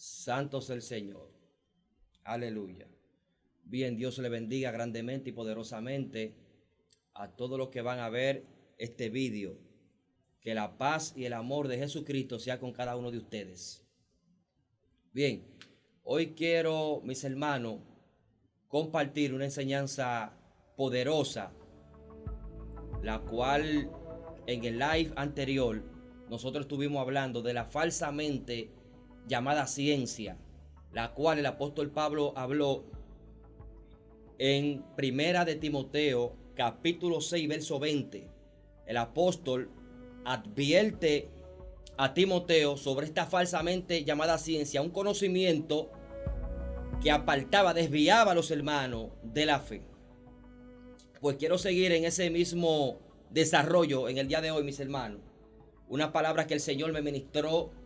Santo es el Señor. Aleluya. Bien, Dios le bendiga grandemente y poderosamente a todos los que van a ver este vídeo. Que la paz y el amor de Jesucristo sea con cada uno de ustedes. Bien, hoy quiero, mis hermanos, compartir una enseñanza poderosa, la cual en el live anterior nosotros estuvimos hablando de la falsamente llamada ciencia, la cual el apóstol Pablo habló en Primera de Timoteo, capítulo 6, verso 20. El apóstol advierte a Timoteo sobre esta falsamente llamada ciencia, un conocimiento que apartaba, desviaba a los hermanos de la fe. Pues quiero seguir en ese mismo desarrollo en el día de hoy, mis hermanos. Una palabra que el Señor me ministró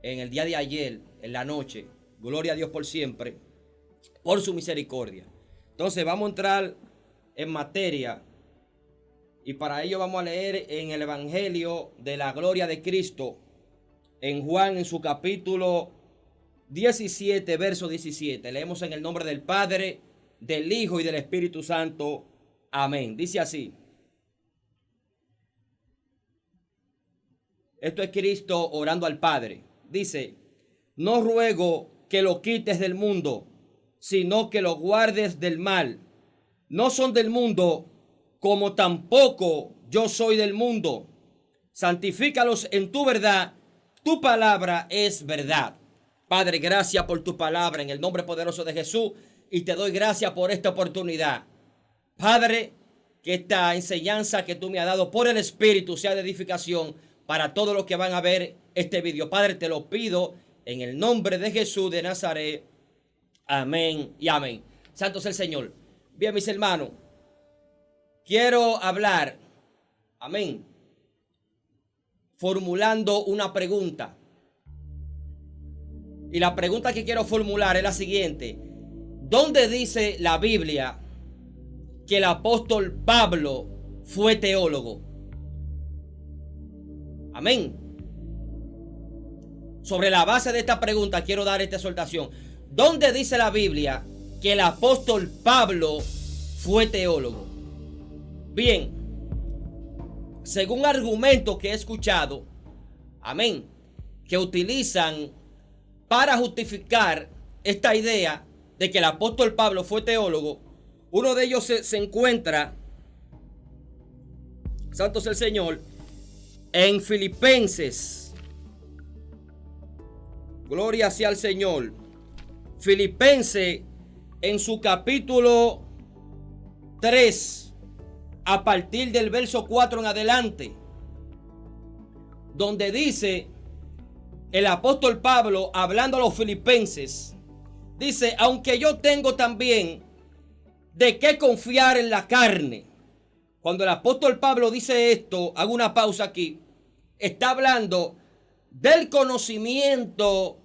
en el día de ayer, en la noche. Gloria a Dios por siempre, por su misericordia. Entonces vamos a entrar en materia. Y para ello vamos a leer en el Evangelio de la Gloria de Cristo, en Juan, en su capítulo 17, verso 17. Leemos en el nombre del Padre, del Hijo y del Espíritu Santo. Amén. Dice así. Esto es Cristo orando al Padre. Dice: no ruego que lo quites del mundo, sino que lo guardes del mal. No son del mundo, como tampoco yo soy del mundo. Santifícalos en tu verdad. Tu palabra es verdad. Padre, gracias por tu palabra en el nombre poderoso de Jesús. Y te doy gracias por esta oportunidad. Padre, que esta enseñanza que tú me has dado por el Espíritu sea de edificación para todos los que van a ver este video. Padre, te lo pido en el nombre de Jesús de Nazaret. Amén y amén. Santo es el Señor. Bien, mis hermanos, quiero hablar, amén, formulando una pregunta. Y la pregunta que quiero formular es la siguiente: ¿dónde dice la Biblia que el apóstol Pablo fue teólogo? Amén. Sobre la base de esta pregunta quiero dar esta exhortación. ¿Dónde dice la Biblia que el apóstol Pablo fue teólogo? Bien, según argumentos que he escuchado, amén, que utilizan para justificar esta idea de que el apóstol Pablo fue teólogo, uno de ellos se encuentra, santo es el Señor, en Filipenses. Gloria sea al Señor. Filipenses, en su capítulo 3, a partir del verso 4 en adelante, donde dice el apóstol Pablo, hablando a los filipenses, dice: aunque yo tengo también de qué confiar en la carne. Cuando el apóstol Pablo dice esto, hago una pausa aquí, está hablando del conocimiento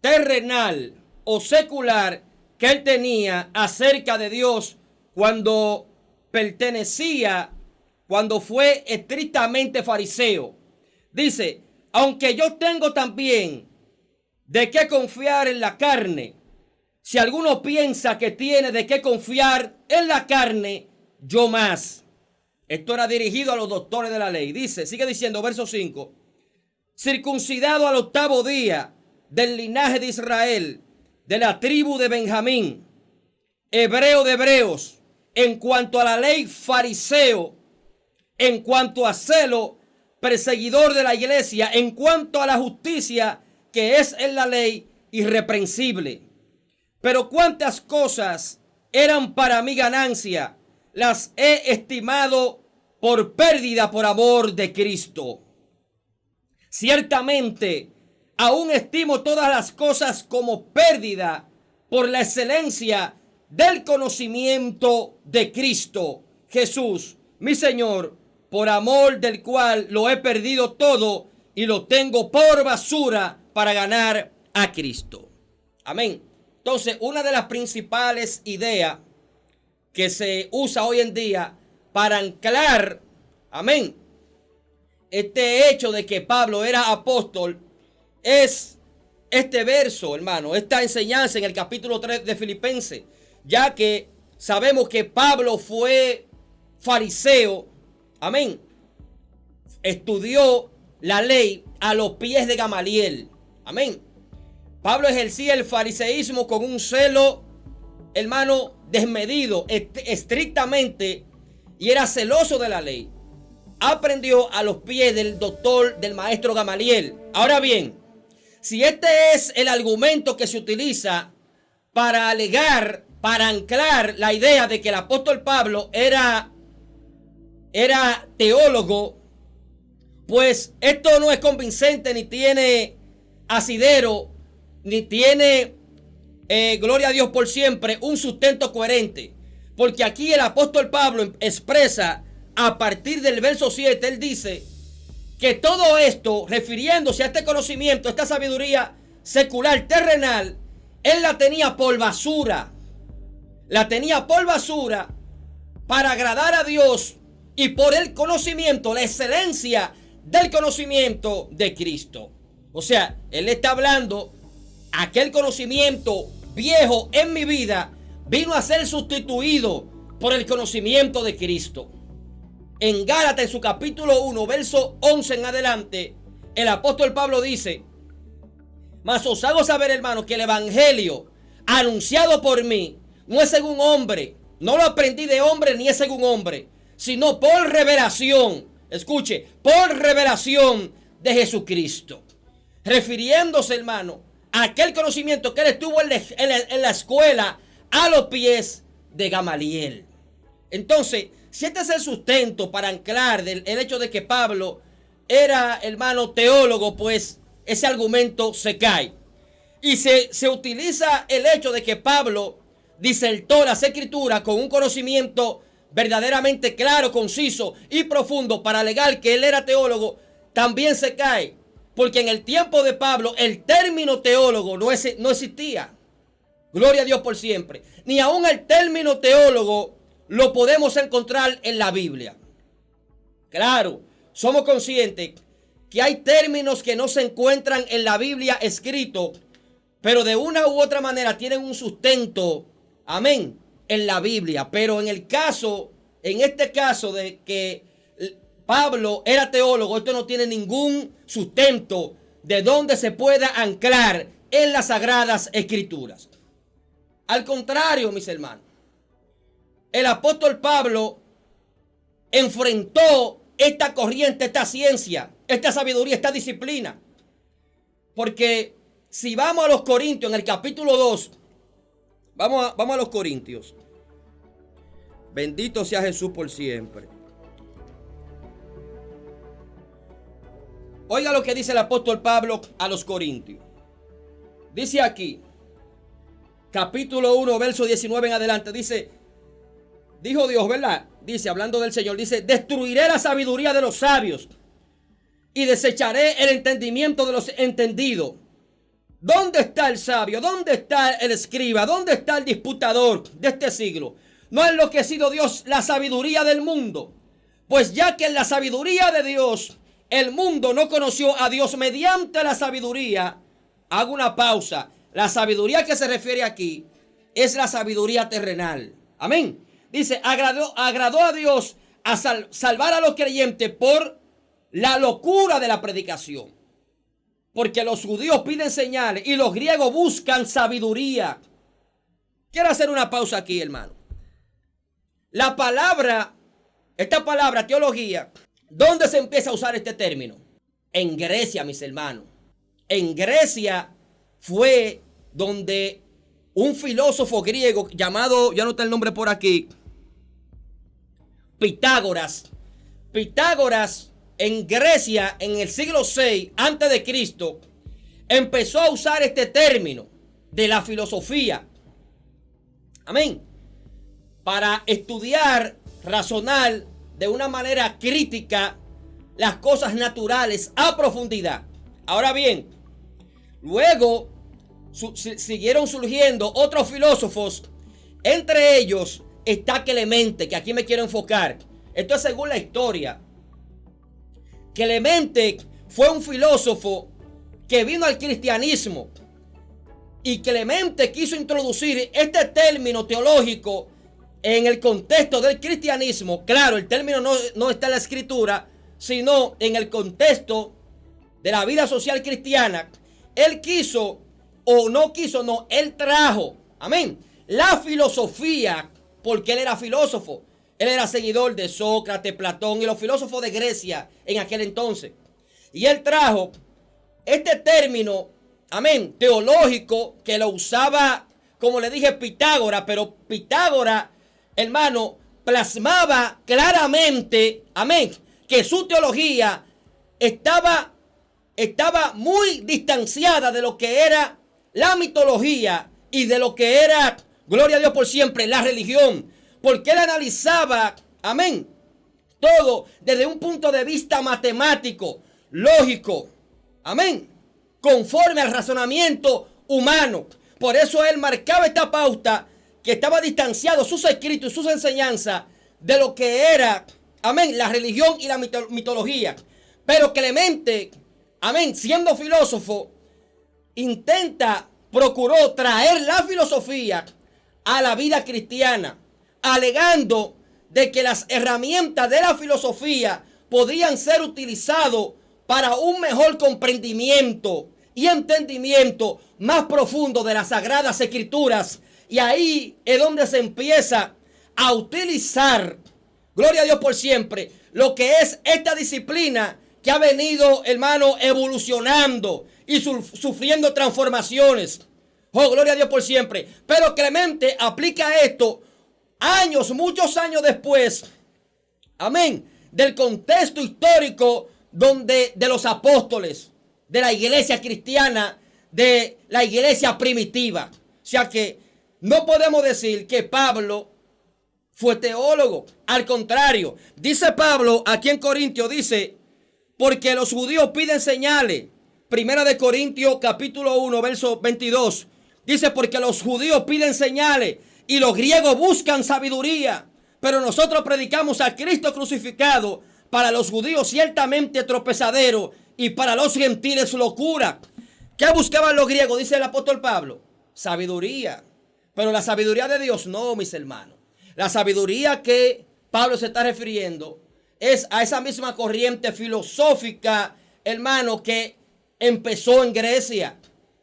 terrenal o secular que él tenía acerca de Dios cuando pertenecía, cuando fue estrictamente fariseo. Dice: aunque yo tengo también de qué confiar en la carne, si alguno piensa que tiene de qué confiar en la carne, yo más. Esto era dirigido a los doctores de la ley. Dice, sigue diciendo, verso 5. Circuncidado al 8º día, del linaje de Israel, de la tribu de Benjamín, hebreo de hebreos, en cuanto a la ley, fariseo, en cuanto a celo, perseguidor de la iglesia, en cuanto a la justicia que es en la ley, irreprensible. Pero cuántas cosas eran para mi ganancia, las he estimado por pérdida por amor de Cristo. Ciertamente, aún estimo todas las cosas como pérdida por la excelencia del conocimiento de Cristo Jesús, mi Señor, por amor del cual lo he perdido todo y lo tengo por basura para ganar a Cristo. Amén. Entonces, una de las principales ideas que se usa hoy en día para anclar, amén, este hecho de que Pablo era apóstol es este verso, hermano, esta enseñanza en el capítulo 3 de Filipenses, ya que sabemos que Pablo fue fariseo, amén, estudió la ley a los pies de Gamaliel, amén. Pablo ejercía el fariseísmo con un celo, hermano, desmedido, estrictamente, y era celoso de la ley. Aprendió a los pies del doctor, del maestro Gamaliel. Ahora bien, si este es el argumento que se utiliza para alegar, para anclar la idea de que el apóstol Pablo era teólogo, pues esto no es convincente, ni tiene asidero, ni tiene, gloria a Dios por siempre, un sustento coherente. Porque aquí el apóstol Pablo expresa a partir del verso 7, él dice que todo esto, refiriéndose a este conocimiento, esta sabiduría secular, terrenal, él la tenía por basura. La tenía por basura para agradar a Dios y por el conocimiento, la excelencia del conocimiento de Cristo. O sea, él está hablando, aquel conocimiento viejo en mi vida vino a ser sustituido por el conocimiento de Cristo. En Gálatas, en su capítulo 1, verso 11 en adelante, el apóstol Pablo dice: mas os hago saber, hermanos, que el evangelio anunciado por mí no es según hombre, no lo aprendí de hombre ni es según hombre, sino por revelación, escuche, por revelación de Jesucristo. Refiriéndose, hermano, a aquel conocimiento que él estuvo en la escuela a los pies de Gamaliel. Entonces, si este es el sustento para anclar el hecho de que Pablo era, hermano, teólogo, pues ese argumento se cae. Y se utiliza el hecho de que Pablo disertó las escrituras con un conocimiento verdaderamente claro, conciso y profundo para alegar que él era teólogo, también se cae. Porque en el tiempo de Pablo el término teólogo no existía. Gloria a Dios por siempre. Ni aún el término teólogo lo podemos encontrar en la Biblia. Claro, somos conscientes que hay términos que no se encuentran en la Biblia escrito, pero de una u otra manera tienen un sustento, amén, en la Biblia. Pero en este caso de que Pablo era teólogo, esto no tiene ningún sustento de donde se pueda anclar en las sagradas escrituras. Al contrario, mis hermanos, el apóstol Pablo enfrentó esta corriente, esta ciencia, esta sabiduría, esta disciplina. Porque si vamos a los Corintios, en el capítulo 2, vamos a los Corintios. Bendito sea Jesús por siempre. Oiga lo que dice el apóstol Pablo a los Corintios. Dice aquí, capítulo 1, verso 19 en adelante, dice: dijo Dios, ¿verdad? Dice, hablando del Señor, dice: destruiré la sabiduría de los sabios y desecharé el entendimiento de los entendidos. ¿Dónde está el sabio? ¿Dónde está el escriba? ¿Dónde está el disputador de este siglo? ¿No ha enloquecido Dios la sabiduría del mundo? Pues ya que en la sabiduría de Dios el mundo no conoció a Dios mediante la sabiduría. Hago una pausa. La sabiduría que se refiere aquí es la sabiduría terrenal. Amén. Dice, agradó a Dios a salvar a los creyentes por la locura de la predicación. Porque los judíos piden señales y los griegos buscan sabiduría. Quiero hacer una pausa aquí, hermano. Esta palabra teología, ¿dónde se empieza a usar este término? En Grecia, mis hermanos. En Grecia fue donde un filósofo griego llamado, yo anoté el nombre por aquí, Pitágoras. Pitágoras en Grecia en el siglo VI antes de Cristo empezó a usar este término de la filosofía. Amén. Para estudiar, razonar de una manera crítica las cosas naturales a profundidad. Ahora bien, luego siguieron surgiendo otros filósofos. Entre ellos está Clemente, que aquí me quiero enfocar. Esto es según la historia. Clemente fue un filósofo que vino al cristianismo y Clemente quiso introducir este término teológico en el contexto del cristianismo. Claro, el término no está en la escritura, sino en el contexto de la vida social cristiana. Él quiso, o no quiso, no, él trajo, amén, la filosofía, porque él era filósofo. Él era seguidor de Sócrates, Platón y los filósofos de Grecia en aquel entonces. Y él trajo este término, amén, teológico, que lo usaba, como le dije, Pitágoras, pero Pitágoras, hermano, plasmaba claramente, amén, que su teología estaba muy distanciada de lo que era la mitología y de lo que era, gloria a Dios por siempre, la religión. Porque él analizaba, amén, todo desde un punto de vista matemático, lógico, amén, conforme al razonamiento humano. Por eso él marcaba esta pauta, que estaba distanciado sus escritos y sus enseñanzas de lo que era, amén, la religión y la mitología. Pero Clemente, amén, siendo filósofo, procuró traer la filosofía a la vida cristiana, alegando de que las herramientas de la filosofía podían ser utilizadas para un mejor comprendimiento y entendimiento más profundo de las Sagradas Escrituras. Y ahí es donde se empieza a utilizar, gloria a Dios por siempre, lo que es esta disciplina que ha venido, hermano, evolucionando y sufriendo transformaciones. Oh, gloria a Dios por siempre. Pero Clemente aplica esto muchos años después, amén, del contexto histórico de los apóstoles, de la iglesia cristiana, de la iglesia primitiva. O sea que no podemos decir que Pablo fue teólogo. Al contrario, dice Pablo aquí en Corintios, dice, porque los judíos piden señales. Primera de Corintios capítulo 1, verso 22. Dice, porque los judíos piden señales y los griegos buscan sabiduría. Pero nosotros predicamos a Cristo crucificado, para los judíos ciertamente tropezadero y para los gentiles locura. ¿Qué buscaban los griegos? Dice el apóstol Pablo. Sabiduría. Pero la sabiduría de Dios no, mis hermanos. La sabiduría que Pablo se está refiriendo es a esa misma corriente filosófica, hermano, que empezó en Grecia.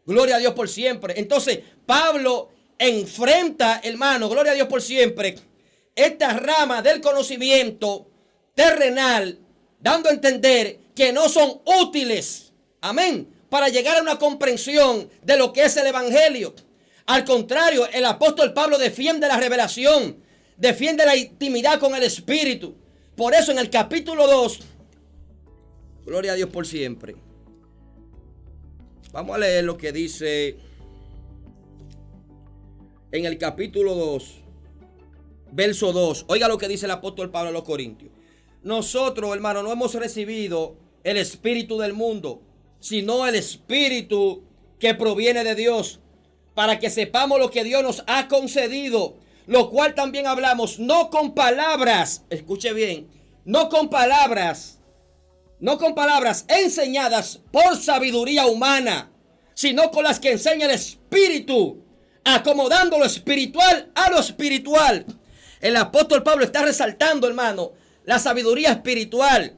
Gloria a Dios por siempre. Entonces, Pablo enfrenta, hermano, gloria a Dios por siempre, esta rama del conocimiento terrenal, dando a entender que no son útiles, amén, para llegar a una comprensión de lo que es el evangelio. Al contrario, el apóstol Pablo defiende la revelación, defiende la intimidad con el Espíritu. Por eso en el capítulo 2, gloria a Dios por siempre, vamos a leer lo que dice en el capítulo 2, verso 2. Oiga lo que dice el apóstol Pablo a los Corintios. Nosotros, hermano, no hemos recibido el espíritu del mundo, sino el espíritu que proviene de Dios, para que sepamos lo que Dios nos ha concedido, lo cual también hablamos, no con palabras, escuche bien, no con palabras enseñadas por sabiduría humana, sino con las que enseña el Espíritu, acomodando lo espiritual a lo espiritual. El apóstol Pablo está resaltando, hermano, la sabiduría espiritual,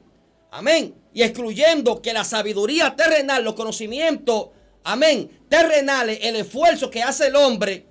amén, y excluyendo que la sabiduría terrenal, los conocimientos, amén, terrenales, el esfuerzo que hace el hombre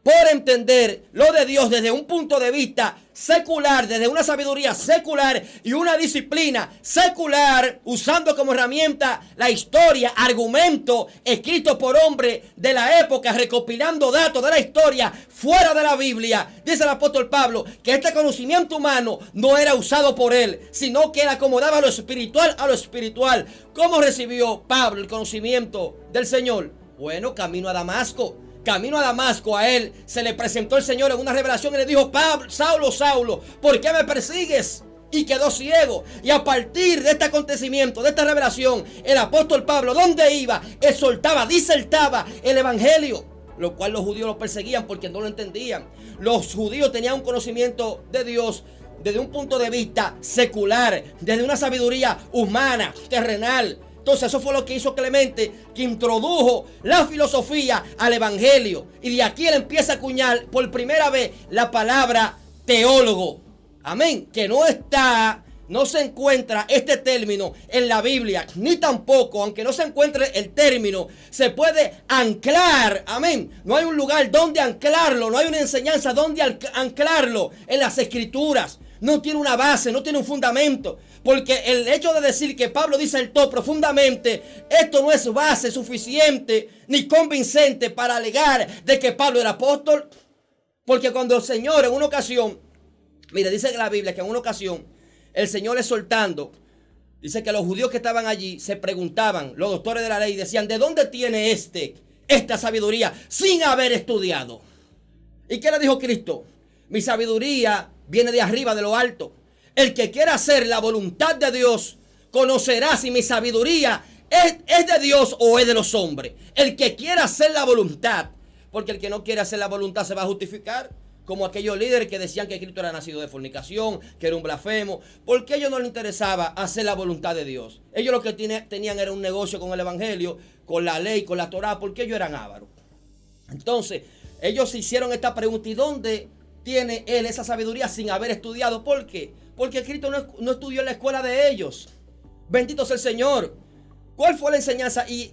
por entender lo de Dios desde un punto de vista secular, desde una sabiduría secular y una disciplina secular, usando como herramienta la historia, argumentos escritos por hombres de la época, recopilando datos de la historia fuera de la Biblia. Dice el apóstol Pablo que este conocimiento humano no era usado por él, sino que él acomodaba lo espiritual a lo espiritual. ¿Cómo recibió Pablo el conocimiento del Señor? Bueno, camino a Damasco. Camino a Damasco, a él se le presentó el Señor en una revelación y le dijo: Pablo, Saulo, Saulo, ¿por qué me persigues? Y quedó ciego. Y a partir de este acontecimiento, de esta revelación, el apóstol Pablo, ¿dónde iba? Exhortaba, disertaba el evangelio, lo cual los judíos lo perseguían porque no lo entendían. Los judíos tenían un conocimiento de Dios desde un punto de vista secular, desde una sabiduría humana, terrenal, Entonces eso fue lo que hizo Clemente, que introdujo la filosofía al evangelio. Y de aquí él empieza a acuñar por primera vez la palabra teólogo. Amén. Que no se encuentra este término en la Biblia, ni tampoco, aunque no se encuentre el término, se puede anclar. Amén. No hay un lugar donde anclarlo, no hay una enseñanza donde anclarlo en las escrituras. No tiene una base, no tiene un fundamento. Porque el hecho de decir que Pablo dice el todo profundamente, esto no es base suficiente ni convincente para alegar de que Pablo era apóstol. Porque cuando el Señor en una ocasión, mire, dice la Biblia que en una ocasión el Señor exhortando, dice que los judíos que estaban allí se preguntaban, los doctores de la ley, decían, ¿de dónde tiene esta sabiduría sin haber estudiado? ¿Y qué le dijo Cristo? Mi sabiduría viene de arriba, de lo alto. El que quiera hacer la voluntad de Dios conocerá si mi sabiduría es de Dios o es de los hombres. El que quiera hacer la voluntad, porque el que no quiere hacer la voluntad se va a justificar. Como aquellos líderes que decían que Cristo era nacido de fornicación, que era un blasfemo. Porque a ellos no les interesaba hacer la voluntad de Dios. Ellos lo que tenían era un negocio con el evangelio, con la ley, con la Torá, porque ellos eran ávaros. Entonces, ellos se hicieron esta pregunta: ¿y dónde tiene él esa sabiduría sin haber estudiado? ¿Por qué? Porque Cristo no estudió en la escuela de ellos. Bendito sea el Señor. ¿Cuál fue la enseñanza? Y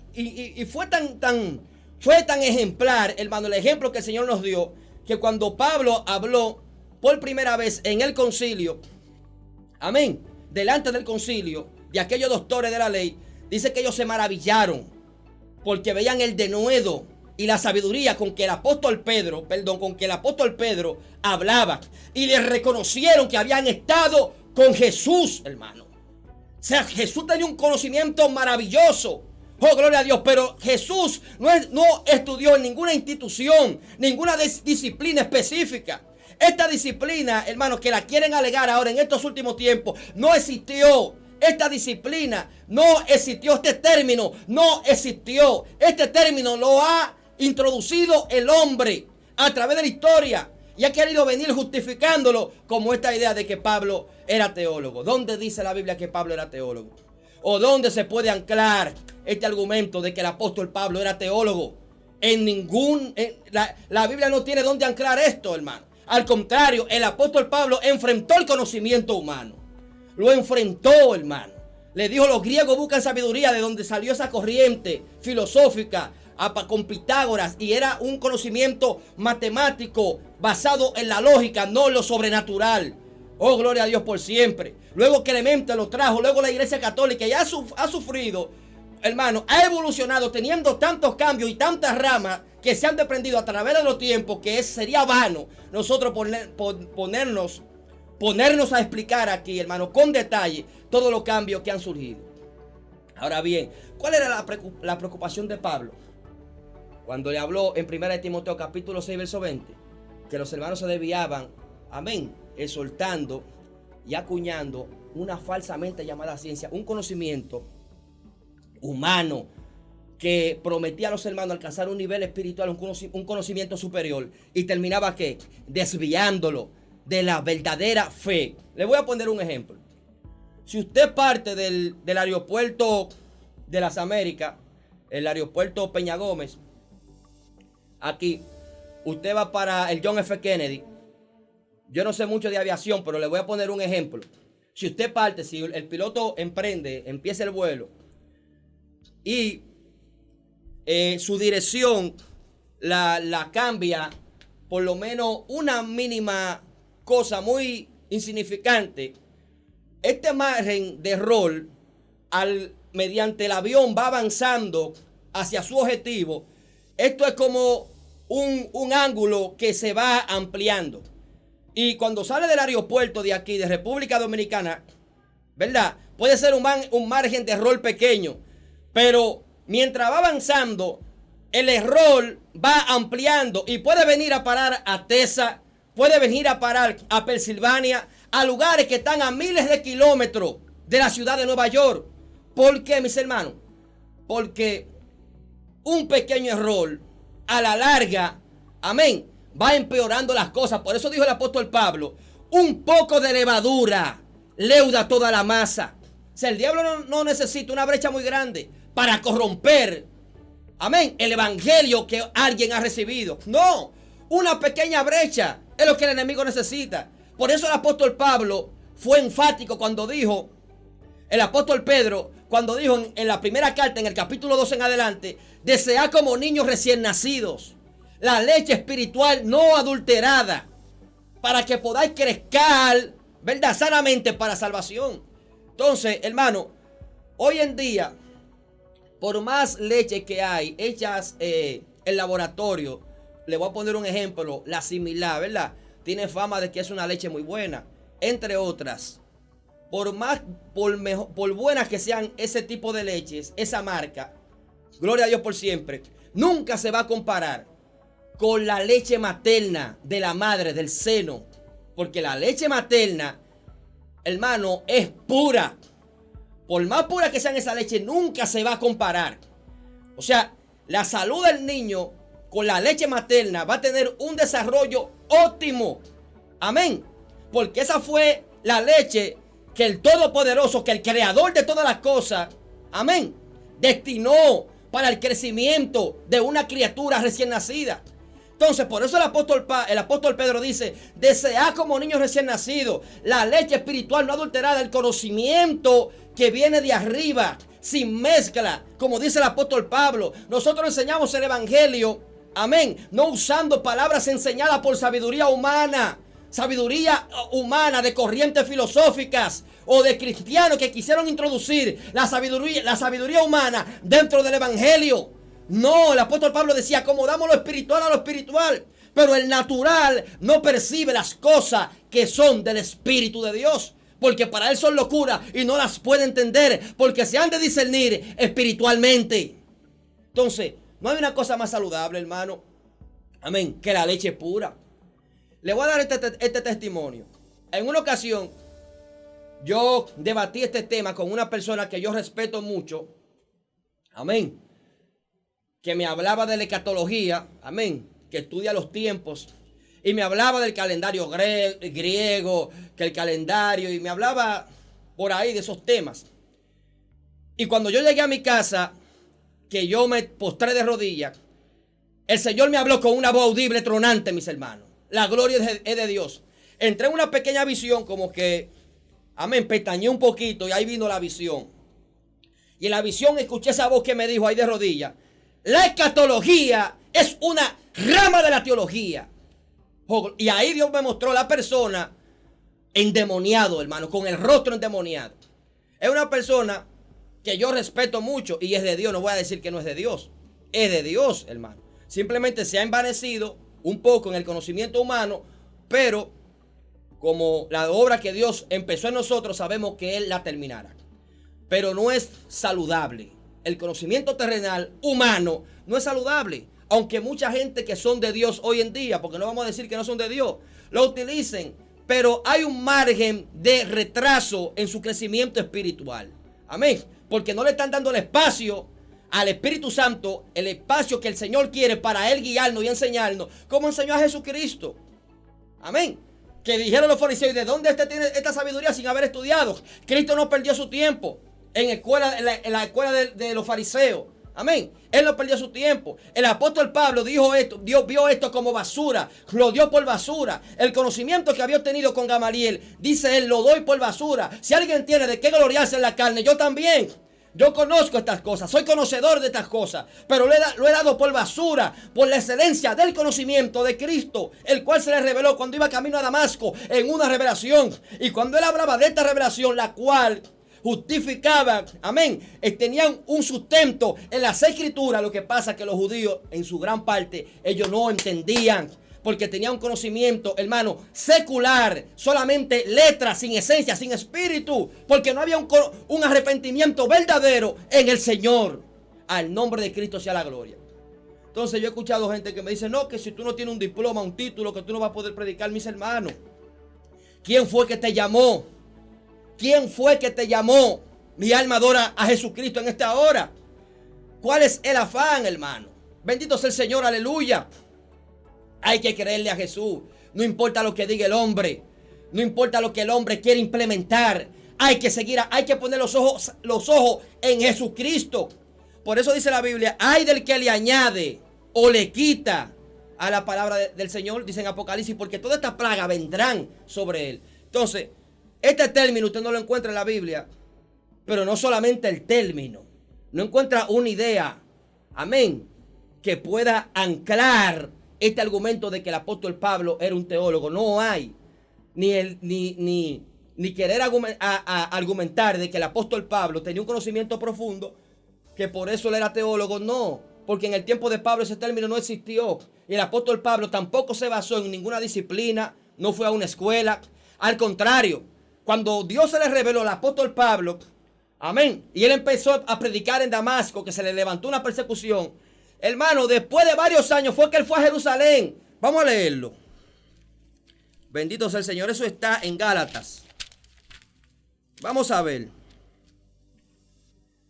fue tan ejemplar, hermano, el ejemplo que el Señor nos dio, que cuando Pablo habló por primera vez en el concilio, amén, delante del concilio, de aquellos doctores de la ley, dice que ellos se maravillaron porque veían el denuedo y la sabiduría con que el apóstol Pedro hablaba, y les reconocieron que habían estado con Jesús, hermano. O sea, Jesús tenía un conocimiento maravilloso. Oh, gloria a Dios. Pero Jesús no estudió en ninguna institución, ninguna disciplina específica. Esta disciplina, hermanos, que la quieren alegar ahora en estos últimos tiempos, no existió. Esta disciplina no existió. Este término no existió. Este término lo ha introducido el hombre a través de la historia y ha querido venir justificándolo como esta idea de que Pablo era teólogo. ¿Dónde dice la Biblia que Pablo era teólogo? ¿O dónde se puede anclar este argumento de que el apóstol Pablo era teólogo? La Biblia no tiene dónde anclar esto, hermano. Al contrario, el apóstol Pablo enfrentó el conocimiento humano. Lo enfrentó, hermano. Le dijo: los griegos buscan sabiduría, de donde salió esa corriente filosófica con Pitágoras, y era un conocimiento matemático basado en la lógica, no en lo sobrenatural. Oh, gloria a Dios por siempre. Luego Clemente lo trajo, luego la Iglesia Católica ya ha sufrido, hermano, ha evolucionado teniendo tantos cambios y tantas ramas que se han desprendido a través de los tiempos, que sería vano nosotros ponernos a explicar aquí, hermano, con detalle todos los cambios que han surgido. Ahora bien, ¿cuál era la preocupación de Pablo cuando le habló en 1 Timoteo capítulo 6 verso 20? Que los hermanos se desviaban, amén, exhortando y acuñando una falsamente llamada ciencia, un conocimiento humano que prometía a los hermanos alcanzar un nivel espiritual, un conocimiento superior, y terminaba ¿qué? Desviándolo de la verdadera fe. Le voy a poner un ejemplo. Si usted parte del aeropuerto de las Américas, el aeropuerto Peña Gómez, aquí, usted va para el John F. Kennedy. Yo no sé mucho de aviación, pero le voy a poner un ejemplo. Si usted parte, si el piloto empieza el vuelo y su dirección la cambia por lo menos una mínima cosa muy insignificante, este margen de error, mediante el avión va avanzando hacia su objetivo, esto es como un ángulo que se va ampliando. Y cuando sale del aeropuerto de aquí, de República Dominicana, ¿verdad? Puede ser un margen de error pequeño, pero mientras va avanzando, el error va ampliando y puede venir a parar a Texas, puede venir a parar a Pensilvania, a lugares que están a miles de kilómetros de la ciudad de Nueva York. ¿Por qué, mis hermanos? Porque un pequeño error, a la larga, amén, va empeorando las cosas. Por eso dijo el apóstol Pablo: un poco de levadura leuda toda la masa. sea, el diablo no necesita una brecha muy grande para corromper, amén, el evangelio que alguien ha recibido. No, una pequeña brecha es lo que el enemigo necesita. Por eso el apóstol Pablo fue enfático cuando dijo, el apóstol Pedro, cuando dijo en la primera carta, en el capítulo 2 en adelante, desead como niños recién nacidos la leche espiritual no adulterada, para que podáis crecer, ¿verdad?, sanamente para salvación. Entonces, hermano, hoy en día, por más leche que hay hechas en laboratorio, le voy a poner un ejemplo, la similar, ¿verdad? Tiene fama de que es una leche muy buena, entre otras. Por buenas que sean ese tipo de leches, esa marca, gloria a Dios por siempre, nunca se va a comparar con la leche materna de la madre, del seno. Porque la leche materna, hermano, es pura. Por más pura que sea esa leche, nunca se va a comparar. O sea, la salud del niño con la leche materna va a tener un desarrollo óptimo. Amén. Porque esa fue la leche que el Todopoderoso, que el Creador de todas las cosas, amén, destinó para el crecimiento de una criatura recién nacida. Entonces, por eso el apóstol Pedro dice, desead como niños recién nacidos la leche espiritual no adulterada, el conocimiento que viene de arriba, sin mezcla, como dice el apóstol Pablo. Nosotros enseñamos el evangelio, amén, no usando palabras enseñadas por sabiduría humana de corrientes filosóficas o de cristianos que quisieron introducir la sabiduría humana dentro del evangelio. No, el apóstol Pablo decía, acomodamos lo espiritual a lo espiritual, pero el natural no percibe las cosas que son del Espíritu de Dios, porque para él son locura y no las puede entender, porque se han de discernir espiritualmente. Entonces, no hay una cosa más saludable, hermano, amén, que la leche pura. Le voy a dar este testimonio. En una ocasión, yo debatí este tema con una persona que yo respeto mucho, amén, que me hablaba de la escatología, amén, que estudia los tiempos, y me hablaba del calendario griego, que el calendario, y me hablaba por ahí de esos temas. Y cuando yo llegué a mi casa, que yo me postré de rodillas, el Señor me habló con una voz audible, tronante, mis hermanos. La gloria es de Dios. Entré en una pequeña visión, como que, amén, pestañeé un poquito y ahí vino la visión. Y en la visión escuché esa voz que me dijo ahí de rodillas, la escatología es una rama de la teología. Y ahí Dios me mostró la persona endemoniado, hermano, con el rostro endemoniado. Es una persona que yo respeto mucho y es de Dios. No voy a decir que no es de Dios. Es de Dios, hermano. Simplemente se ha envanecido un poco en el conocimiento humano, pero como la obra que Dios empezó en nosotros, sabemos que Él la terminará. Pero no es saludable. El conocimiento terrenal humano no es saludable. Aunque mucha gente que son de Dios hoy en día, porque no vamos a decir que no son de Dios, lo utilicen. Pero hay un margen de retraso en su crecimiento espiritual. Amén. Porque no le están dando el espacio al Espíritu Santo, el espacio que el Señor quiere para Él guiarnos y enseñarnos, como enseñó a Jesucristo. Amén. Que dijeron los fariseos, ¿de dónde tiene esta sabiduría sin haber estudiado? Cristo no perdió su tiempo en la escuela de los fariseos. Amén. Él no perdió su tiempo. El apóstol Pablo dijo esto, vio esto como basura, lo dio por basura. El conocimiento que había obtenido con Gamaliel, dice él, lo doy por basura. Si alguien tiene de qué gloriarse en la carne, yo también. Yo conozco estas cosas, soy conocedor de estas cosas, pero lo he dado por basura, por la excelencia del conocimiento de Cristo, el cual se le reveló cuando iba camino a Damasco en una revelación. Y cuando él hablaba de esta revelación, la cual justificaba, amén, tenían un sustento en las escrituras. Lo que pasa es que los judíos, en su gran parte, ellos no entendían, porque tenían un conocimiento, hermano, secular, solamente letras, sin esencia, sin espíritu, porque no había un arrepentimiento verdadero en el Señor. Al nombre de Cristo sea la gloria. Entonces yo he escuchado gente que me dice, no, que si tú no tienes un diploma, un título, que tú no vas a poder predicar. Mis hermanos, ¿quién fue que te llamó? ¿Quién fue que te llamó? Mi alma adora a Jesucristo en esta hora. ¿Cuál es el afán, hermano? Bendito sea el Señor, aleluya. Hay que creerle a Jesús. No importa lo que diga el hombre. No importa lo que el hombre quiere implementar. hay que seguir, hay que poner los ojos en Jesucristo. Por eso dice la Biblia, ay del que le añade o le quita a la palabra del Señor, dice en Apocalipsis, porque toda esta plaga vendrán sobre él. Entonces, este término usted no lo encuentra en la Biblia, pero no solamente el término, no encuentra una idea, amén, que pueda anclar este argumento de que el apóstol Pablo era un teólogo. No hay ni querer argumentar de que el apóstol Pablo tenía un conocimiento profundo, que por eso él era teólogo. No, porque en el tiempo de Pablo ese término no existió. Y el apóstol Pablo tampoco se basó en ninguna disciplina, no fue a una escuela. Al contrario, cuando Dios se le reveló al apóstol Pablo, amén, y él empezó a predicar en Damasco, que se le levantó una persecución, hermano, después de varios años fue que él fue a Jerusalén. Vamos a leerlo. Bendito sea el Señor. Eso está en Gálatas. Vamos a ver.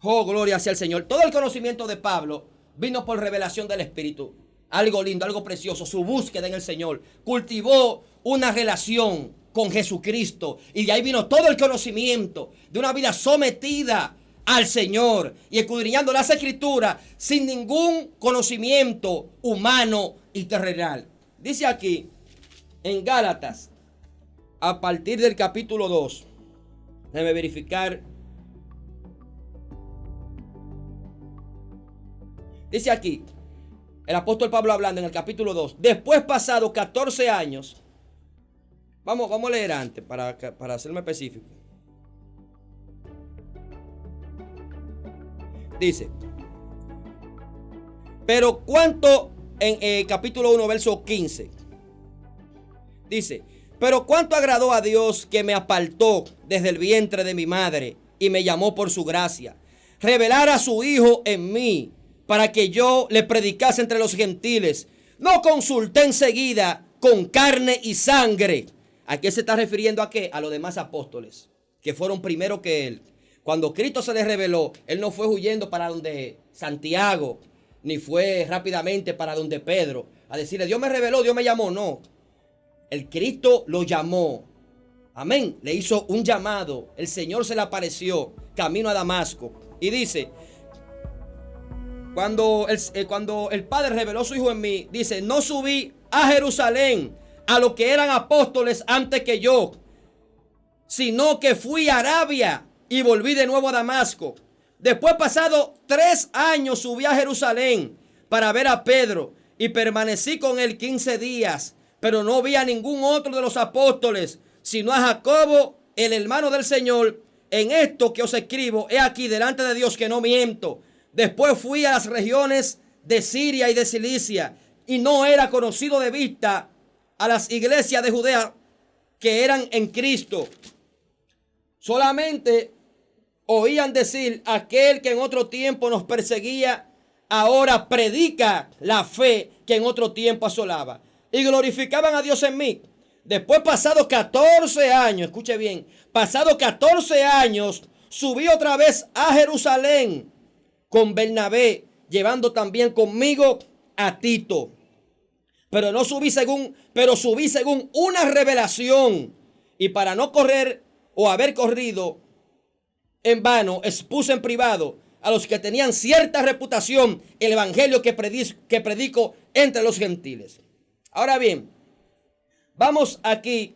Oh, gloria sea el Señor. Todo el conocimiento de Pablo vino por revelación del Espíritu. Algo lindo, algo precioso. Su búsqueda en el Señor. Cultivó una relación con Jesucristo. Y de ahí vino todo el conocimiento de una vida sometida al Señor y escudriñando las Escrituras sin ningún conocimiento humano y terrenal. Dice aquí en Gálatas, a partir del capítulo 2, déjeme verificar. Dice aquí el apóstol Pablo hablando en el capítulo 2, después pasados 14 años, vamos a leer antes para hacerme específico. Dice, pero cuánto, en capítulo 1, verso 15, dice, pero cuánto agradó a Dios que me apartó desde el vientre de mi madre y me llamó por su gracia, revelar a su Hijo en mí, para que yo le predicase entre los gentiles. No consulté enseguida con carne y sangre. ¿A qué se está refiriendo? ¿A qué? A los demás apóstoles, que fueron primero que él. Cuando Cristo se les reveló, él no fue huyendo para donde Santiago, ni fue rápidamente para donde Pedro, a decirle, Dios me reveló, Dios me llamó. No, el Cristo lo llamó. Amén, le hizo un llamado. El Señor se le apareció camino a Damasco. Y dice, cuando el Padre reveló su Hijo en mí, dice, no subí a Jerusalén a los que eran apóstoles antes que yo, sino que fui a Arabia y volví de nuevo a Damasco. Después, pasado 3 años, subí a Jerusalén para ver a Pedro y permanecí con él 15 días, pero no vi a ningún otro de los apóstoles, sino a Jacobo, el hermano del Señor. En esto que os escribo, he aquí delante de Dios que no miento. Después fui a las regiones de Siria y de Cilicia, y no era conocido de vista a las iglesias de Judea que eran en Cristo. Solamente oían decir, aquel que en otro tiempo nos perseguía, ahora predica la fe que en otro tiempo asolaba. Y glorificaban a Dios en mí. Después, pasados 14 años, escuche bien, pasados 14 años, subí otra vez a Jerusalén con Bernabé, llevando también conmigo a Tito. Pero subí según una revelación. Y para no correr o haber corrido en vano, expuse en privado a los que tenían cierta reputación el evangelio que predico entre los gentiles. Ahora bien, vamos aquí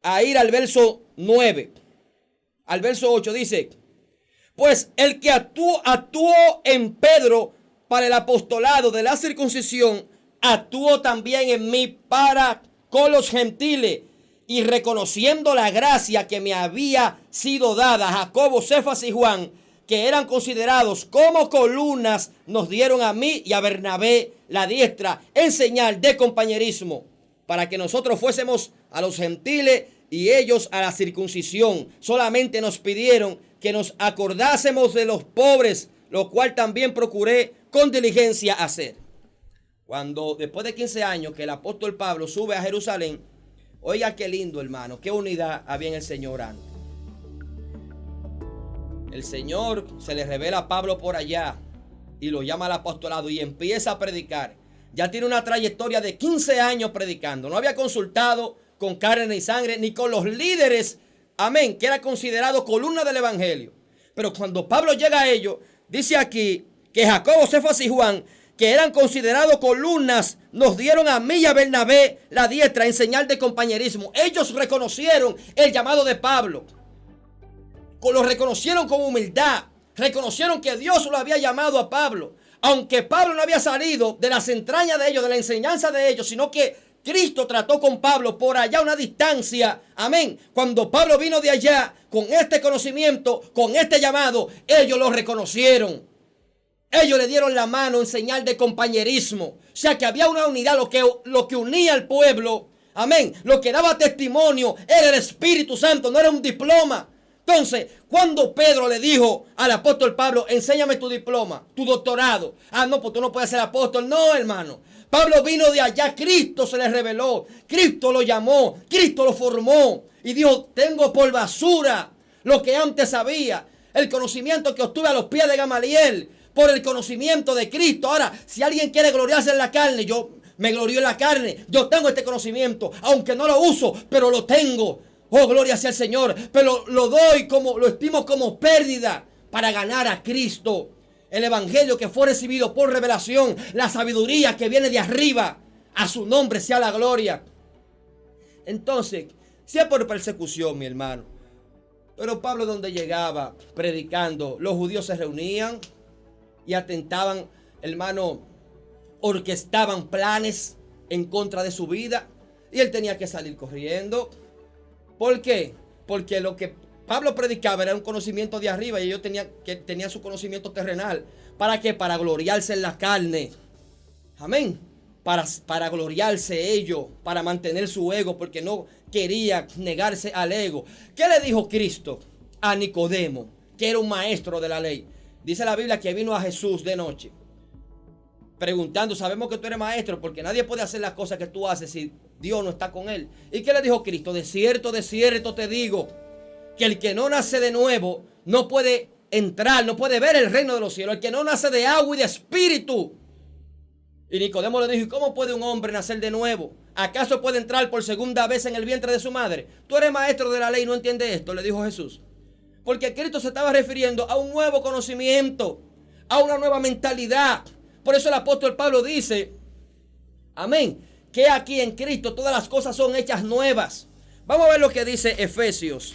a ir al verso 9. Al verso 8 dice, pues el que actuó en Pedro para el apostolado de la circuncisión, actuó también en mí para con los gentiles. Y reconociendo la gracia que me había sido dada, Jacobo, Cefas y Juan, que eran considerados como columnas, nos dieron a mí y a Bernabé la diestra en señal de compañerismo, para que nosotros fuésemos a los gentiles y ellos a la circuncisión. Solamente nos pidieron que nos acordásemos de los pobres, lo cual también procuré con diligencia hacer. Cuando después de 15 años que el apóstol Pablo sube a Jerusalén, oiga qué lindo, hermano, qué unidad había en el Señor antes. El Señor se le revela a Pablo por allá y lo llama al apostolado y empieza a predicar. Ya tiene una trayectoria de 15 años predicando. No había consultado con carne ni sangre ni con los líderes amén, que era considerado columna del evangelio. Pero cuando Pablo llega a ello, dice aquí que Jacobo, Cefas y Juan, que eran considerados columnas, nos dieron a mí y a Bernabé la diestra en señal de compañerismo. Ellos reconocieron el llamado de Pablo. Lo reconocieron con humildad. Reconocieron que Dios lo había llamado a Pablo. Aunque Pablo no había salido de las entrañas de ellos, de la enseñanza de ellos, sino que Cristo trató con Pablo por allá a una distancia. Amén. Cuando Pablo vino de allá con este conocimiento, con este llamado, ellos lo reconocieron. Ellos le dieron la mano en señal de compañerismo. O sea que había una unidad, lo que unía al pueblo. Amén. Lo que daba testimonio era el Espíritu Santo, no era un diploma. Entonces, cuando Pedro le dijo al apóstol Pablo, enséñame tu diploma, tu doctorado. Ah, no, pues tú no puedes ser apóstol. No, hermano. Pablo vino de allá, Cristo se le reveló, Cristo lo llamó, Cristo lo formó. Y dijo, tengo por basura lo que antes sabía. El conocimiento que obtuve a los pies de Gamaliel, por el conocimiento de Cristo. Ahora, si alguien quiere gloriarse en la carne, yo me glorío en la carne. Yo tengo este conocimiento, aunque no lo uso, pero lo tengo. Oh, gloria sea el Señor. Pero lo estimo como pérdida para ganar a Cristo. El evangelio que fue recibido por revelación, la sabiduría que viene de arriba, a su nombre sea la gloria. Entonces, sea por persecución, mi hermano. Pero Pablo, donde llegaba predicando, los judíos se reunían y atentaban, hermano, orquestaban planes en contra de su vida. Y él tenía que salir corriendo. ¿Por qué? Porque lo que Pablo predicaba era un conocimiento de arriba y ellos tenían su conocimiento terrenal. ¿Para qué? Para gloriarse en la carne. Amén. Para gloriarse ellos, para mantener su ego, porque no quería negarse al ego. ¿Qué le dijo Cristo a Nicodemo, que era un maestro de la ley? Dice la Biblia que vino a Jesús de noche, preguntando, sabemos que tú eres maestro, porque nadie puede hacer las cosas que tú haces si Dios no está con él. ¿Y qué le dijo Cristo? De cierto te digo, que el que no nace de nuevo no puede entrar, no puede ver el reino de los cielos. El que no nace de agua y de espíritu. Y Nicodemo le dijo, ¿y cómo puede un hombre nacer de nuevo? ¿Acaso puede entrar por segunda vez en el vientre de su madre? Tú eres maestro de la ley y no entiendes esto, le dijo Jesús. Porque Cristo se estaba refiriendo a un nuevo conocimiento, a una nueva mentalidad. Por eso el apóstol Pablo dice, amén, que aquí en Cristo todas las cosas son hechas nuevas. Vamos a ver lo que dice Efesios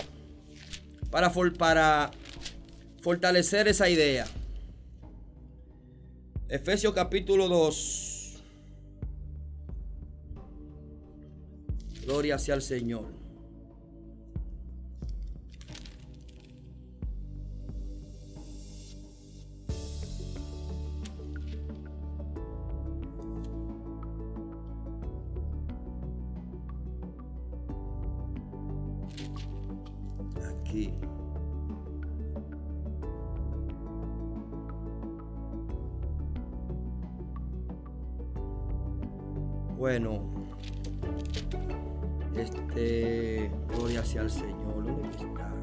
para fortalecer esa idea. Efesios capítulo 2. Gloria sea al Señor. Aquí. Bueno, gloria sea al Señor. ¿Dónde está?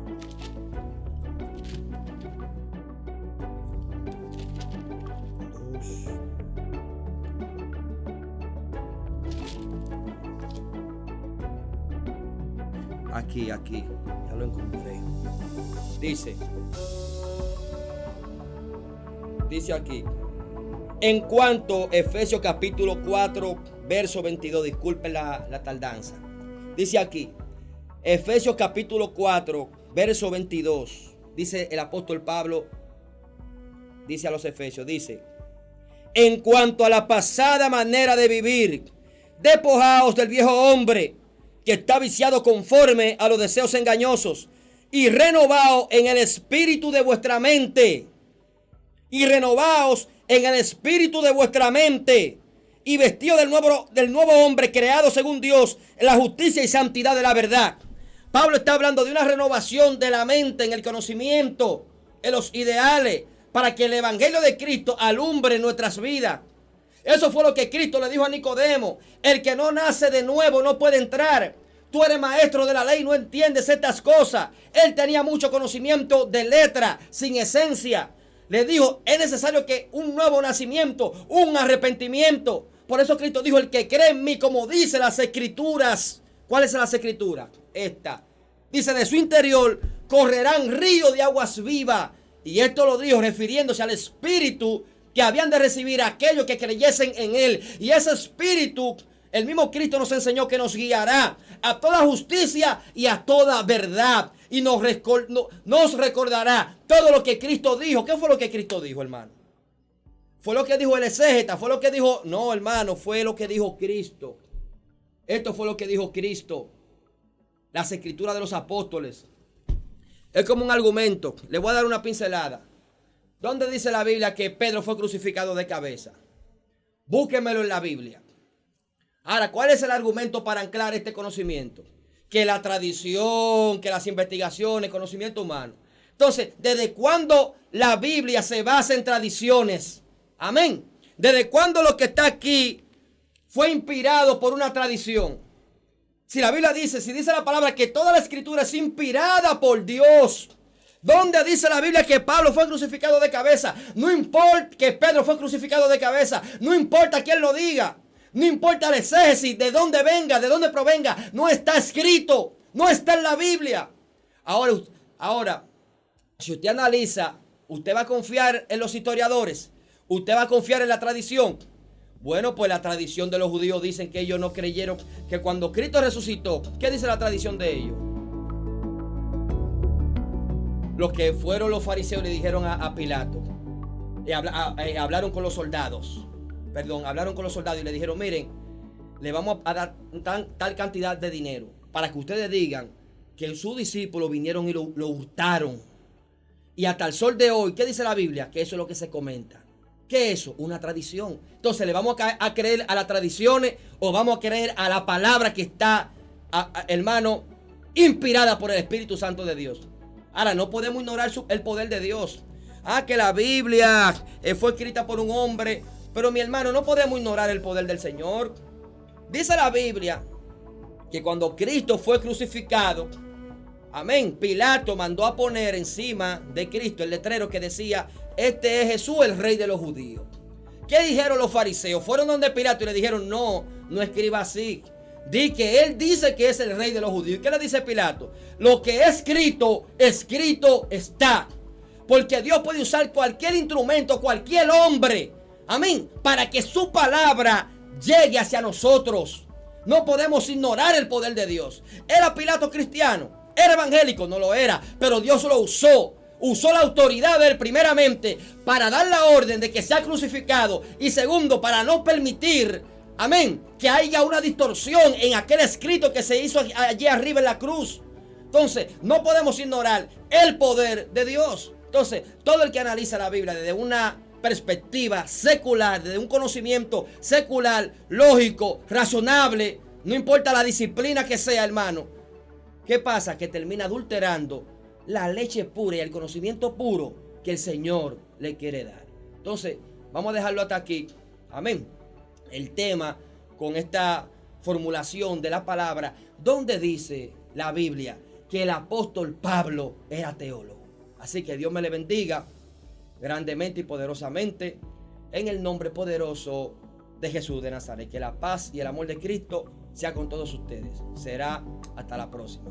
Aquí, ya lo encontré. Dice aquí, en cuanto Efesios capítulo 4, verso 22, disculpen la tardanza. Dice aquí, Efesios capítulo 4, verso 22, dice el apóstol Pablo, dice a los Efesios, dice, en cuanto a la pasada manera de vivir, despojaos del viejo hombre, que está viciado conforme a los deseos engañosos, y renovaos en el espíritu de vuestra mente. Y renovaos en el espíritu de vuestra mente. Y vestido del nuevo hombre creado según Dios, en la justicia y santidad de la verdad. Pablo está hablando de una renovación de la mente en el conocimiento, en los ideales, para que el evangelio de Cristo alumbre nuestras vidas. Eso fue lo que Cristo le dijo a Nicodemo. El que no nace de nuevo no puede entrar. Tú eres maestro de la ley, no entiendes estas cosas. Él tenía mucho conocimiento de letra, sin esencia. Le dijo, es necesario que un nuevo nacimiento, un arrepentimiento. Por eso Cristo dijo, el que cree en mí, como dice las escrituras. ¿Cuáles son las escrituras? Esta. Dice, de su interior correrán ríos de aguas vivas. Y esto lo dijo refiriéndose al Espíritu que habían de recibir aquellos que creyesen en Él. Y ese Espíritu, el mismo Cristo nos enseñó que nos guiará a toda justicia y a toda verdad. Y nos recordará todo lo que Cristo dijo. ¿Qué fue lo que Cristo dijo, hermano? ¿Fue lo que dijo el exégeta? ¿Fue lo que dijo? No, hermano, fue lo que dijo Cristo. Esto fue lo que dijo Cristo. Las escrituras de los apóstoles. Es como un argumento. Le voy a dar una pincelada. ¿Dónde dice la Biblia que Pedro fue crucificado de cabeza? Búsquemelo en la Biblia. Ahora, ¿cuál es el argumento para anclar este conocimiento? Que la tradición, que las investigaciones, conocimiento humano. Entonces, ¿desde cuándo la Biblia se basa en tradiciones? Amén. ¿Desde cuándo lo que está aquí fue inspirado por una tradición? Si la Biblia dice, si dice la palabra que toda la escritura es inspirada por Dios. ¿Dónde dice la Biblia que Pablo fue crucificado de cabeza? No importa que Pedro fue crucificado de cabeza. No importa quién lo diga. No importa el exégesis, de dónde venga, de dónde provenga. No está escrito. No está en la Biblia. Ahora, si usted analiza, usted va a confiar en los historiadores. Usted va a confiar en la tradición. Bueno, pues la tradición de los judíos dicen que ellos no creyeron que cuando Cristo resucitó, ¿qué dice la tradición de ellos? Los que fueron los fariseos le dijeron a Pilato, hablaron con los soldados, hablaron con los soldados y le dijeron, miren, le vamos a dar tal cantidad de dinero para que ustedes digan que sus discípulos vinieron y lo hurtaron. Y hasta el sol de hoy, ¿qué dice la Biblia? Que eso es lo que se comenta. ¿Qué es eso? Una tradición. Entonces, ¿le vamos a creer a las tradiciones o vamos a creer a la palabra que está, hermano, inspirada por el Espíritu Santo de Dios? Ahora, no podemos ignorar el poder de Dios. Que la Biblia fue escrita por un hombre. Pero mi hermano, no podemos ignorar el poder del Señor. Dice la Biblia que cuando Cristo fue crucificado, amén, Pilato mandó a poner encima de Cristo el letrero que decía, este es Jesús, el rey de los judíos. ¿Qué dijeron los fariseos? Fueron donde Pilato y le dijeron, no escriba así. Di que él dice que es el rey de los judíos. ¿Y qué le dice Pilato? Lo que es escrito, escrito está. Porque Dios puede usar cualquier instrumento, cualquier hombre, amén, para que su palabra llegue hacia nosotros. No podemos ignorar el poder de Dios. ¿Era Pilato cristiano? ¿Era evangélico? No lo era, pero Dios lo usó. Usó la autoridad de él primeramente para dar la orden de que sea crucificado y segundo para no permitir, amén, que haya una distorsión en aquel escrito que se hizo allí arriba en la cruz. Entonces no podemos ignorar el poder de Dios. Entonces todo el que analiza la Biblia desde una perspectiva secular, desde un conocimiento secular, lógico, razonable, no importa la disciplina que sea, hermano, ¿qué pasa? Que termina adulterando la leche pura y el conocimiento puro que el Señor le quiere dar. Entonces, vamos a dejarlo hasta aquí. Amén. El tema con esta formulación de la palabra, donde dice la Biblia que el apóstol Pablo era teólogo. Así que Dios me le bendiga grandemente y poderosamente en el nombre poderoso de Jesús de Nazaret. Que la paz y el amor de Cristo sea con todos ustedes. Será hasta la próxima.